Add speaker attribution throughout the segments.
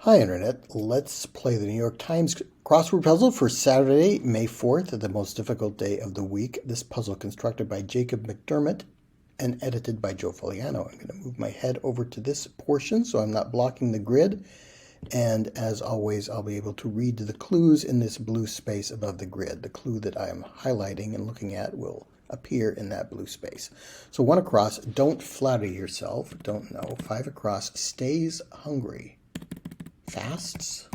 Speaker 1: Hi Internet, let's play the New York Times crossword puzzle for Saturday, May 4th, the most difficult day of the week. This puzzle constructed by Jacob McDermott and edited by Joe Foliano. I'm going to move my head over to this portion so I'm not blocking the grid. And as always, I'll be able to read the clues in this blue space above the grid. The clue that I am highlighting and looking at will appear in that blue space. So 1 across, don't flatter yourself, don't know. 5 across, stays hungry. Fasts.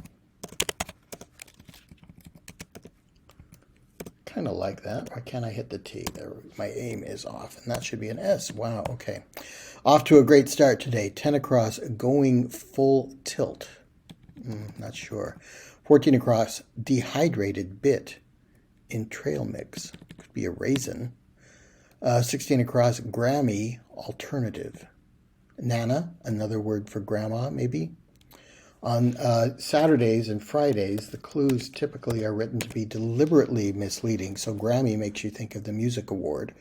Speaker 1: Kind of like that. Why can't I hit the T? There, my aim is off, and that should be an S. Wow, okay. Off to a great start today. 10 across, going full tilt. Not sure. 14 across, dehydrated bit in trail mix. Could be a raisin. 16 across, Grammy alternative. Nana, another word for grandma, maybe. On Saturdays and Fridays, the clues typically are written to be deliberately misleading, so Grammy makes you think of the music award.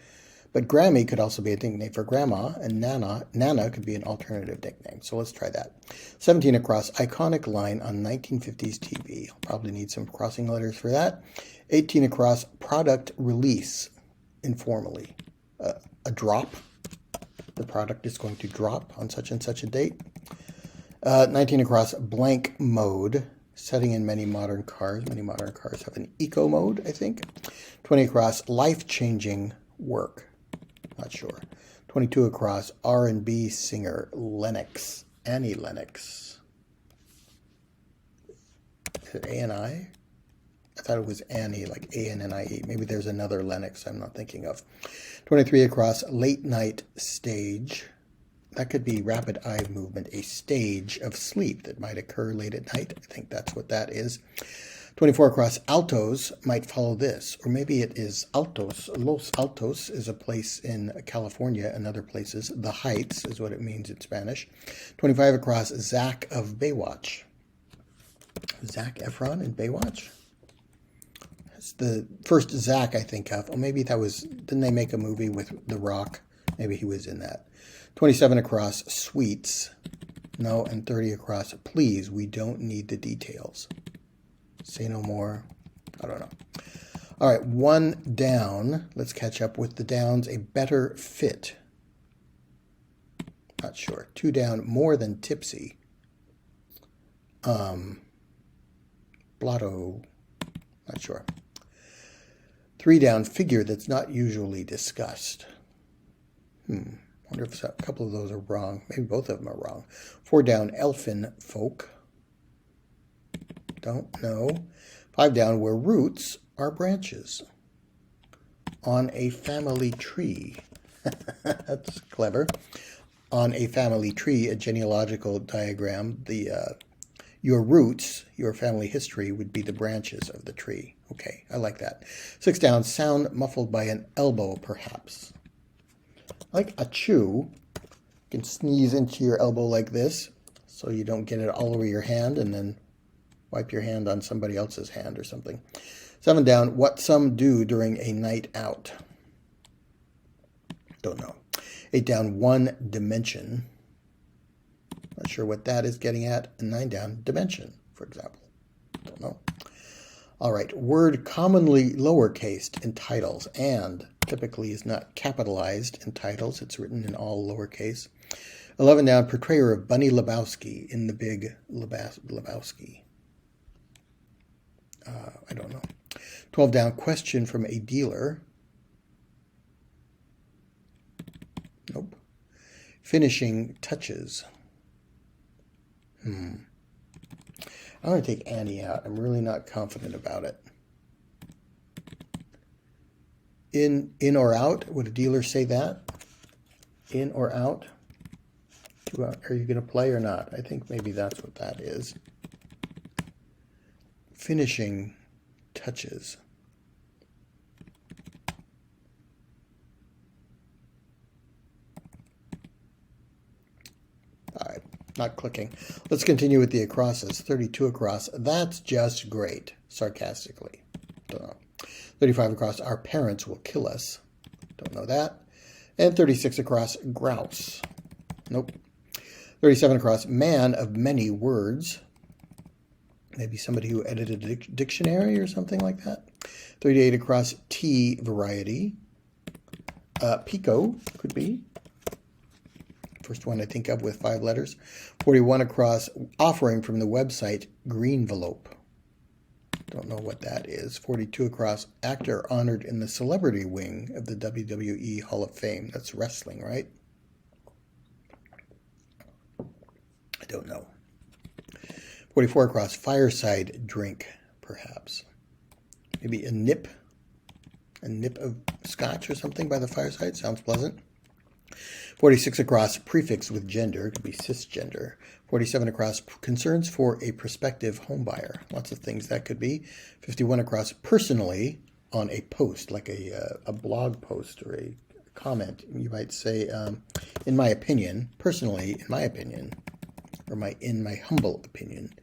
Speaker 1: But Grammy could also be a nickname for grandma, and Nana could be an alternative nickname. So let's try that. 17 across, iconic line on 1950s TV. I'll probably need some crossing letters for that. 18 across, product release, informally. A drop. The product is going to drop on such and such a date. 19 across, blank mode, setting in many modern cars. Many modern cars have an eco mode, I think. 20 across, life-changing work. Not sure. 22 across, R&B singer Lennox. Annie Lennox. Is it A-N-I? I thought it was Annie, like A-N-N-I-E. Maybe there's another Lennox I'm not thinking of. 23 across, late night stage. That could be rapid eye movement, a stage of sleep that might occur late at night. I think that's what that is. 24 across, altos might follow this. Or maybe it is Altos. Los Altos is a place in California and other places. The Heights is what it means in Spanish. 25 across, Zac of Baywatch. Zac Efron in Baywatch? That's the first Zac I think of. Or maybe that was, didn't they make a movie with The Rock? Maybe he was in that. 27 across, sweets. No, and 30 across, please, we don't need the details. Say no more. I don't know. All right, 1 down. Let's catch up with the downs. A better fit. Not sure. 2 down, more than tipsy. Blotto. Not sure. 3 down, figure that's not usually discussed. I wonder if a couple of those are wrong. Maybe both of them are wrong. 4 down, elfin folk. Don't know. 5 down, where roots are branches. On a family tree. That's clever. On a family tree, a genealogical diagram, your roots, your family history, would be the branches of the tree. Okay, I like that. 6 down, sound muffled by an elbow, perhaps. Like a chew, you can sneeze into your elbow like this so you don't get it all over your hand and then wipe your hand on somebody else's hand or something. 7 down, what some do during a night out. Don't know. 8 down, one dimension. Not sure what that is getting at. And 9 down, dimension, for example. Don't know. All right, word commonly lowercased in titles and typically is not capitalized in titles. It's written in all lowercase. 11 down, portrayer of Bunny Lebowski in The Big Lebowski. I don't know. 12 down, question from a dealer. Nope. Finishing touches. I'm going to take Annie out. I'm really not confident about it. In or out? Would a dealer say that? In or out? Are you going to play or not? I think maybe that's what that is. Finishing touches. All right, not clicking. Let's continue with the acrosses. 32 across. That's just great, sarcastically. Don't know. 35 across, our parents will kill us. Don't know that. And 36 across, grouse. Nope. 37 across, man of many words. Maybe somebody who edited a dictionary or something like that. 38 across, tea variety. Pico could be. First one I think of with 5 letters. 41 across, offering from the website Greenvelope. Don't know what that is. 42 across, actor honored in the celebrity wing of the WWE Hall of Fame. That's wrestling, right? I don't know. 44 across, fireside drink, perhaps. Maybe a nip of scotch or something by the fireside. Sounds pleasant. 46 across, prefix with gender, could be cisgender. 47 across, concerns for a prospective homebuyer. Lots of things that could be. 51 across, personally on a post, like a blog post or a comment. You might say, in my opinion, personally, in my opinion, or in my humble opinion.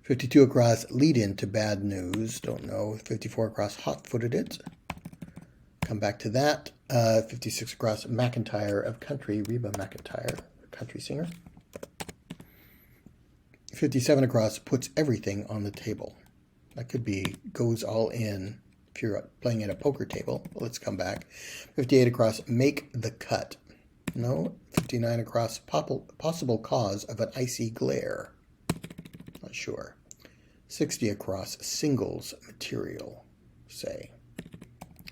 Speaker 1: 52 across, lead in to bad news. Don't know. 54 across, hot-footed it. Come back to that. 56 across, McIntyre of country, Reba McIntyre, country singer. 57 across, puts everything on the table. That could be goes all in if you're playing at a poker table. Let's come back. 58 across, make the cut. No. 59 across, possible cause of an icy glare. Not sure. 60 across, singles material, say.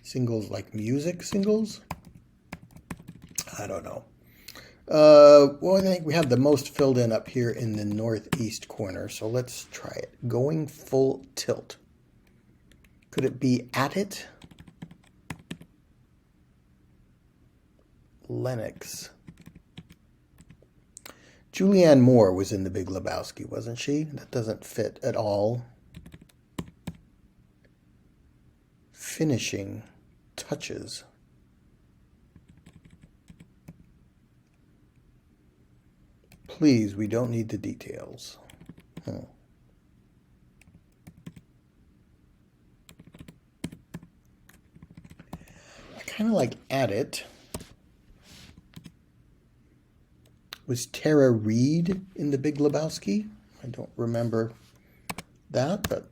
Speaker 1: Singles like music singles? I don't know. Well, I think we have the most filled in up here in the northeast corner, so let's try it. Going full tilt. Could it be at it? Lennox. Julianne Moore was in The Big Lebowski, wasn't she? That doesn't fit at all. Finishing touches. Please, we don't need the details. I kind of like at it. Was Tara Reid in The Big Lebowski? I don't remember that, but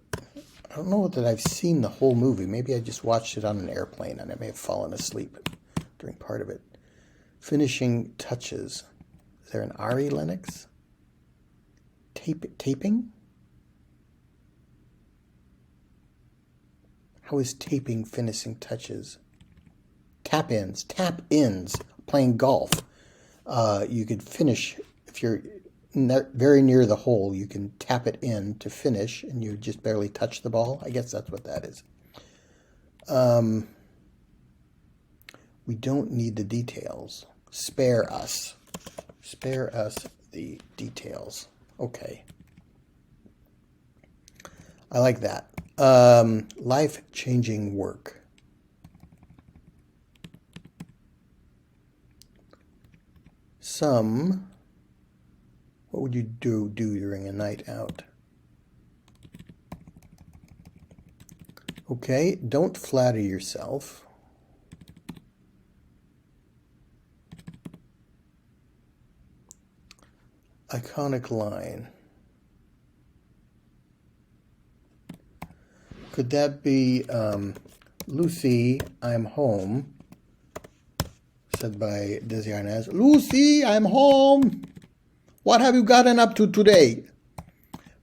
Speaker 1: I don't know that I've seen the whole movie. Maybe I just watched it on an airplane and I may have fallen asleep during part of it. Finishing touches. Is there an Ari Lennox? Taping? How is taping finishing touches? Tap-ins. Tap-ins. Playing golf. You could finish, if you're very near the hole, you can tap it in to finish, and you just barely touch the ball. I guess that's what that is. We don't need the details. Spare us. Spare us the details. Okay. I like that. Life-changing work. What would you do during a night out? Okay, don't flatter yourself. Iconic line. Could that be Lucy, I'm home, said by Desi Arnaz. Lucy, I'm home. What have you gotten up to today?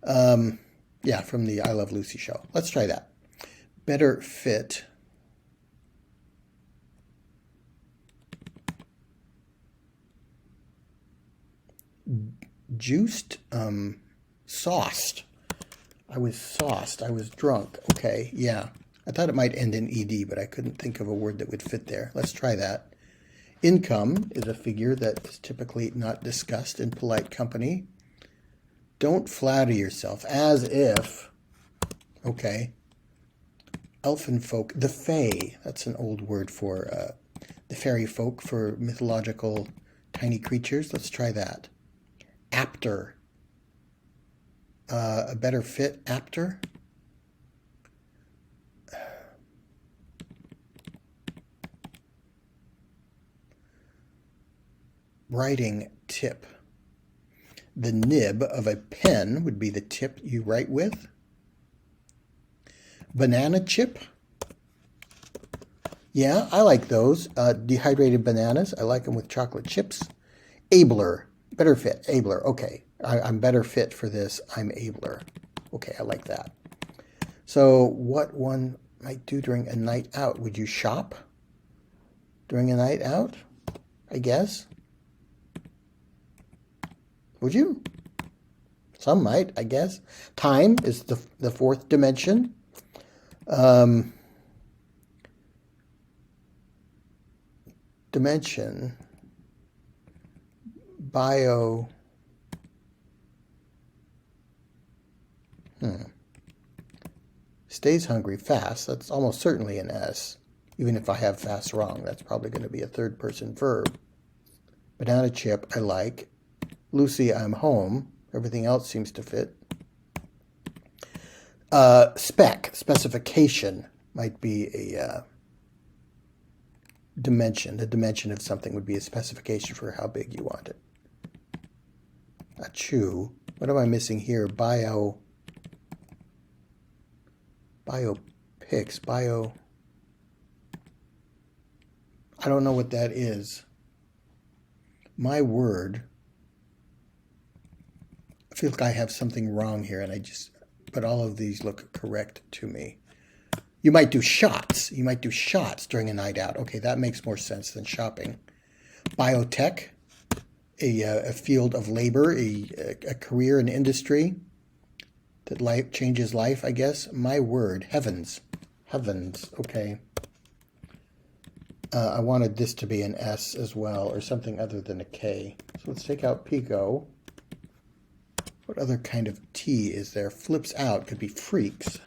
Speaker 1: Yeah, from the I Love Lucy show. Let's try that. Better fit. Juiced, sauced. I was sauced. I was drunk. Okay, yeah. I thought it might end in ED, but I couldn't think of a word that would fit there. Let's try that. Income is a figure that is typically not discussed in polite company. Don't flatter yourself, as if. Okay. Elfin folk, the fae. That's an old word for the fairy folk, for mythological tiny creatures. Let's try that. Apter. A better fit, apter. Writing tip. The nib of a pen would be the tip you write with. Banana chip. Yeah, I like those. Dehydrated bananas. I like them with chocolate chips. Abler. Better fit. Abler. Okay. I'm better fit for this. I'm abler. Okay, I like that. So what one might do during a night out? Would you shop during a night out? I guess. Would you? Some might, I guess. Time is the fourth dimension. Dimension. Bio. Stays hungry fast. That's almost certainly an S. Even if I have fast wrong, that's probably going to be a third person verb. Banana chip, I like. Lucy, I'm home. Everything else seems to fit. Specification might be a dimension. The dimension of something would be a specification for how big you want it. Achoo. What am I missing here? Biopics. I don't know what that is. My word. I feel like I have something wrong here, but all of these look correct to me. You might do shots. You might do shots during a night out. Okay, that makes more sense than shopping. Biotech, a field of labor, a career, an industry that changes life, I guess. My word, heavens. Heavens, okay. I wanted this to be an S as well, or something other than a K. So let's take out Pico. What other kind of T is there? Flips out, could be freaks.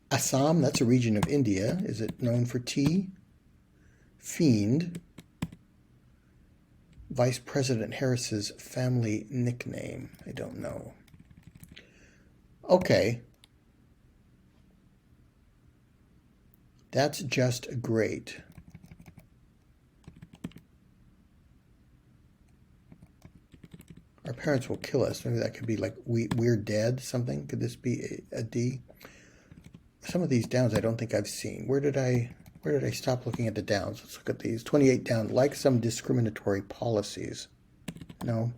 Speaker 1: Assam, that's a region of India. Is it known for tea? Fiend. Vice President Harris's family nickname. I don't know. Okay. That's just great. Our parents will kill us. Maybe that could be like we're dead, something. Could this be a D? Some of these downs I don't think I've seen. Where did I stop looking at the downs? Let's look at these. 28 down, like some discriminatory policies. No.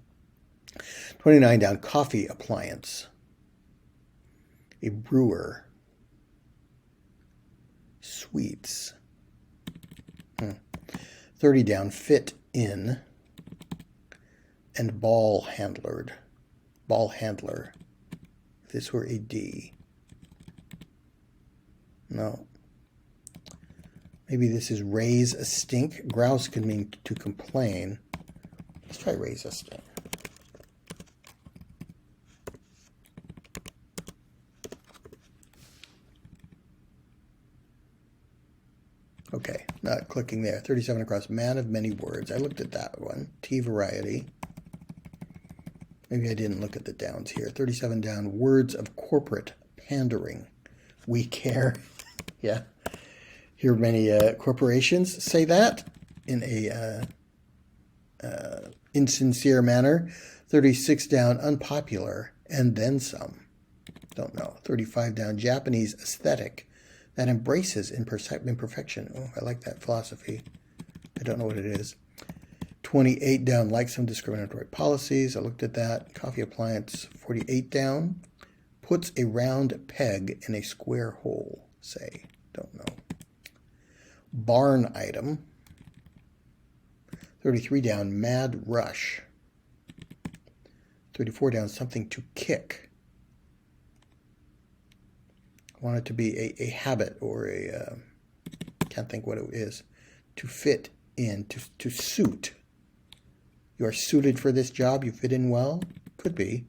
Speaker 1: 29 down, coffee appliance. A brewer. Sweets. 30 down, fit in. And ball handler. If this were a D. No. Maybe this is raise a stink. Grouse could mean to complain. Let's try raise a stink. Okay, not clicking there. 37 across, man of many words. I looked at that one. T variety. Maybe I didn't look at the downs here. 37 down, words of corporate pandering. We care. Yeah. Hear many corporations say that in a insincere manner. 36 down, unpopular, and then some. Don't know. 35 down, Japanese aesthetic that embraces imperfection. Oh, I like that philosophy. I don't know what it is. 28 down, like some discriminatory policies. I looked at that. Coffee appliance. 48 down, puts a round peg in a square hole. Say, don't know. Barn item. 33 down, mad rush. 34 down, something to kick. I want it to be a habit or a, can't think what it is. To fit in, to suit. You are suited for this job, you fit in well? Could be.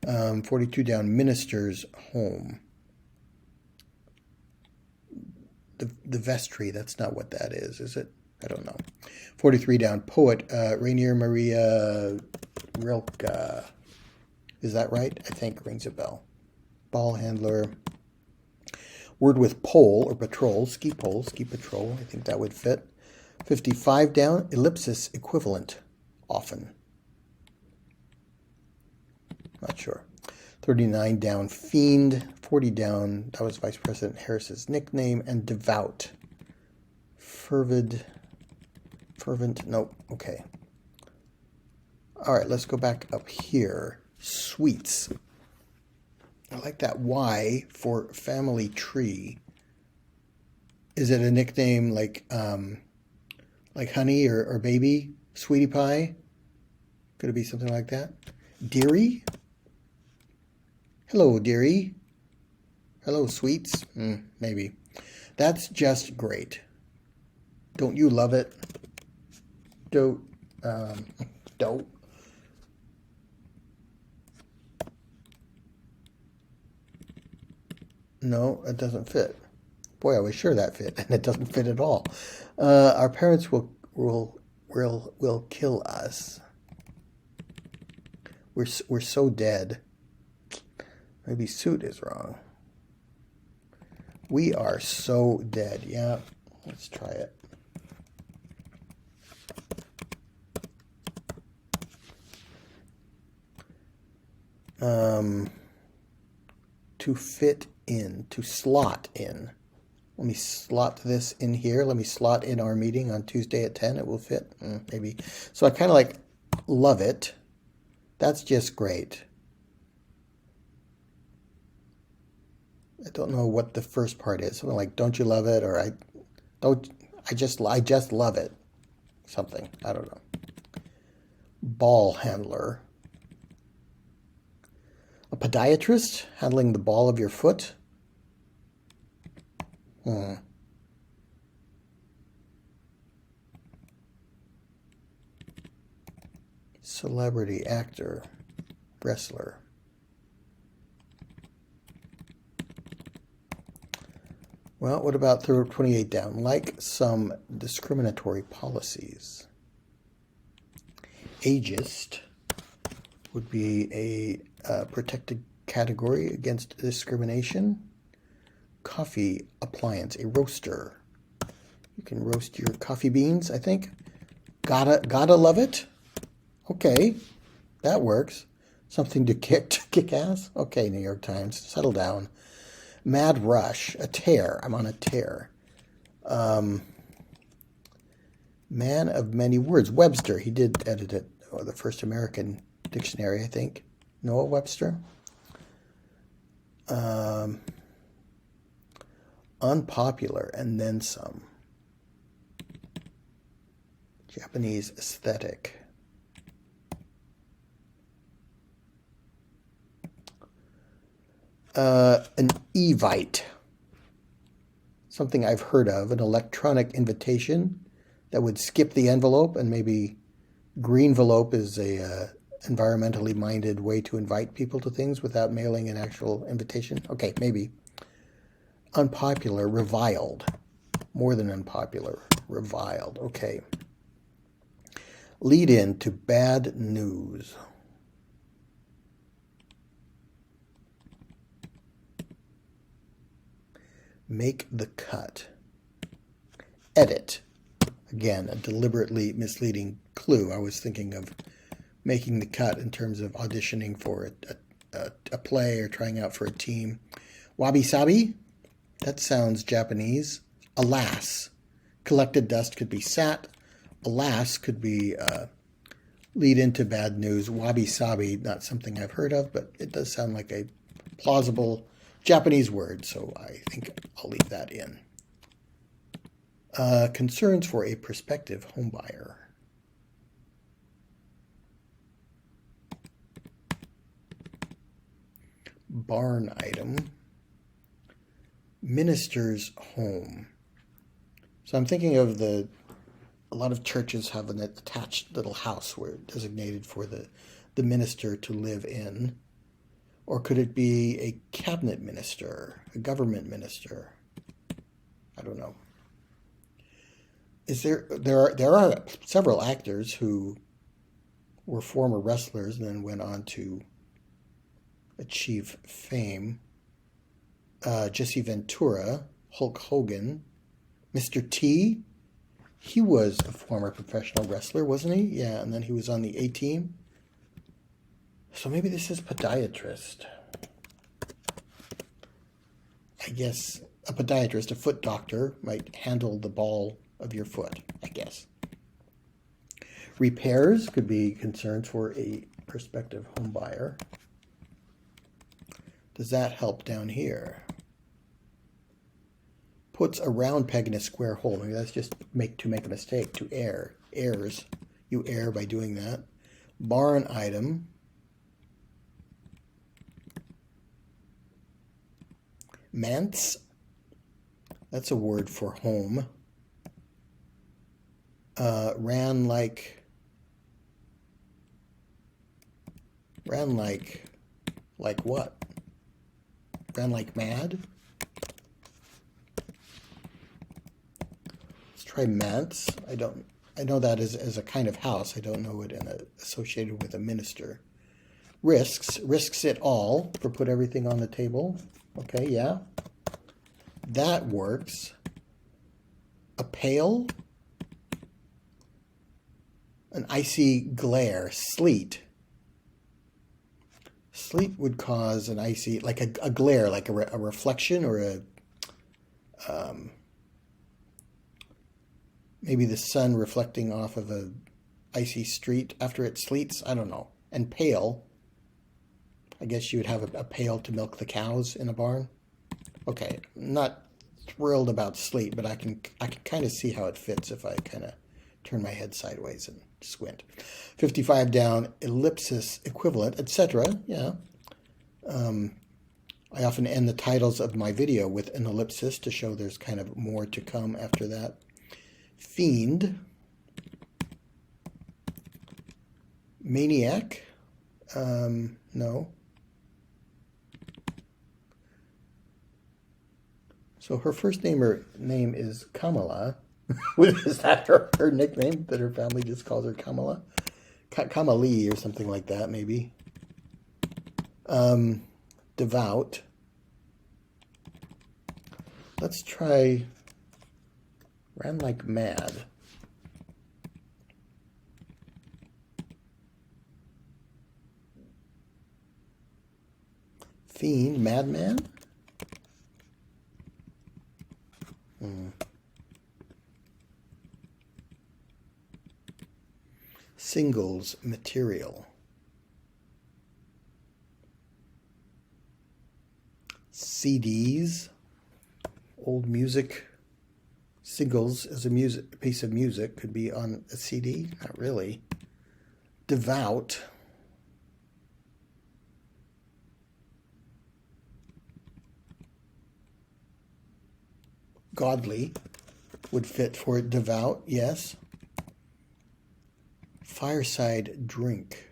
Speaker 1: 42 down, minister's home. The vestry, that's not what that is it? I don't know. 43 down, poet, Rainier Maria Rilke. Is that right? I think rings a bell. Ball handler. Word with pole or patrol, ski patrol. I think that would fit. 55 down, ellipsis equivalent, often. Not sure. 39 down, fiend. 40 down, that was Vice President Harris's nickname. And devout. Fervent, nope, okay. All right, let's go back up here. Sweets. I like that Y for family tree. Is it a nickname like honey or baby? Sweetie pie? Could it be something like that? Dearie? Hello, dearie. Hello, sweets. Maybe. That's just great. Don't you love it? Don't. No, it doesn't fit. Boy, I was sure that fit, and it doesn't fit at all. Our parents will kill us. We're so dead. Maybe suit is wrong. We are so dead. Yeah, let's try it. To fit in, to slot in. Let me slot this in here. Let me slot in our meeting on Tuesday at 10. It will fit, maybe. So I kind of like love it. That's just great. I don't know what the first part is. Something like, don't you love it? Or I just love it. Something, I don't know. Ball handler. A podiatrist handling the ball of your foot. Celebrity, actor, wrestler. Well, what about 28 down? Like some discriminatory policies. Ageist would be a protected category against discrimination. Coffee appliance, a roaster. You can roast your coffee beans, I think. Gotta love it. Okay, that works. Something to kick ass. Okay, New York Times, settle down. Mad rush, a tear. I'm on a tear. Man of many words. Webster, he did edit it. Or the first American dictionary, I think. Noah Webster. Unpopular and then some. Japanese aesthetic. An evite. Something I've heard of, an electronic invitation that would skip the envelope, and maybe greenvelope is a environmentally minded way to invite people to things without mailing an actual invitation. Okay, maybe. Unpopular, reviled. More than unpopular, reviled. Okay. Lead in to bad news. Make the cut. Edit. Again, a deliberately misleading clue. I was thinking of making the cut in terms of auditioning for a play or trying out for a team. Wabi-sabi? That sounds Japanese. Alas. Collected dust could be sat. Alas could be lead into bad news. Wabi-sabi, not something I've heard of, but it does sound like a plausible Japanese word, so I think I'll leave that in. Concerns for a prospective homebuyer. Barn item. Minister's home. So I'm thinking of a lot of churches have an attached little house where designated for the minister to live in. Or could it be a cabinet minister, a government minister? I don't know. There are several actors who were former wrestlers and then went on to achieve fame. Jesse Ventura, Hulk Hogan, Mr. T. He was a former professional wrestler, wasn't he? Yeah, and then he was on the A-Team. So maybe this is podiatrist. guess a podiatrist, a foot doctor, might handle the ball of your foot, I guess. Repairs could be concerns for a prospective home buyer. Does that help down here? Puts a round peg in a square hole. Maybe that's just to make a mistake, to err. Errs. You err by doing that. Barn item. Manse. That's a word for home. Ran like what? Ran like mad? Let's try manse. I know that as a kind of house. I don't know it associated with a minister. Risks it all for put everything on the table. Okay, yeah. That works. A pail. An icy glare. Sleet. Sleet would cause an icy, like a glare, like a reflection or maybe the sun reflecting off of a icy street after it sleets. I don't know. And pail. I guess you would have a pail to milk the cows in a barn. Okay, not thrilled about sleet, but I can kind of see how it fits if I kind of turn my head sideways and squint. 55 down, ellipsis, equivalent, etc. Yeah. I often end the titles of my video with an ellipsis to show there's kind of more to come after that. Fiend. Maniac. No. So her first name is Kamala. Is that her nickname that her family just calls her Kamala? Kamali or something like that, maybe. Devout. Let's try ran like mad. Fiend, madman? Singles, material. CDs, old music. Singles as a piece of music could be on a CD. Not really. Devout. Godly would fit for devout, yes. Fireside drink.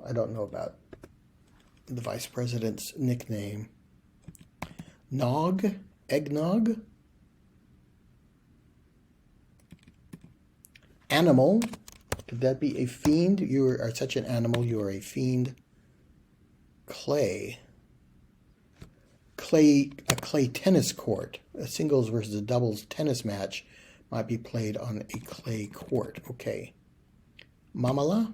Speaker 1: I don't know about the vice president's nickname. Nog, eggnog. Animal. Could that be a fiend? You are such an animal, you are a fiend. Clay. A clay tennis court. A singles versus a doubles tennis match might be played on a clay court. Okay. Mamala?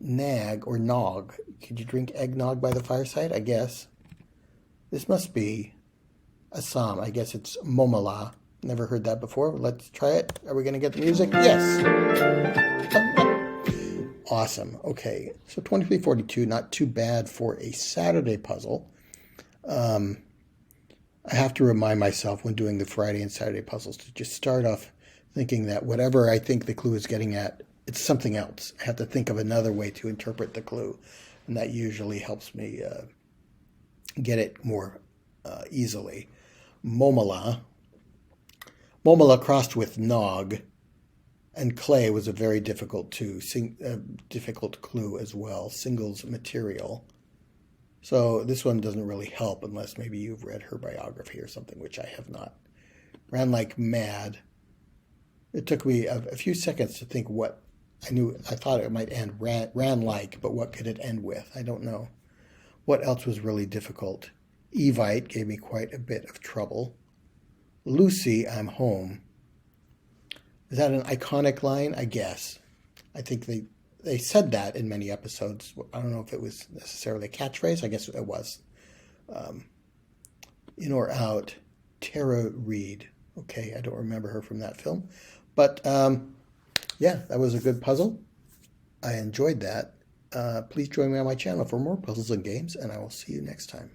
Speaker 1: Nag or nog. Could you drink eggnog by the fireside? I guess. This must be Assam. I guess it's momala. Never heard that before. Let's try it. Are we going to get the music? Yes. Awesome. Okay. So 2342, not too bad for a Saturday puzzle. I have to remind myself when doing the Friday and Saturday puzzles to just start off thinking that whatever I think the clue is getting at, it's something else. I have to think of another way to interpret the clue. And that usually helps me get it more easily. Momala. Momala crossed with nog. And clay was a very difficult clue as well. Singles material. So this one doesn't really help unless maybe you've read her biography or something, which I have not. Ran like mad. It took me a few seconds to think what I thought it might end ran like, but what could it end with? I don't know. What else was really difficult? Evite gave me quite a bit of trouble. Lucy, I'm home. Is that an iconic line? I guess. I think they said that in many episodes. I don't know if it was necessarily a catchphrase. I guess it was. In or out, Tara Reid. Okay, I don't remember her from that film. But yeah, that was a good puzzle. I enjoyed that. Please join me on my channel for more puzzles and games, and I will see you next time.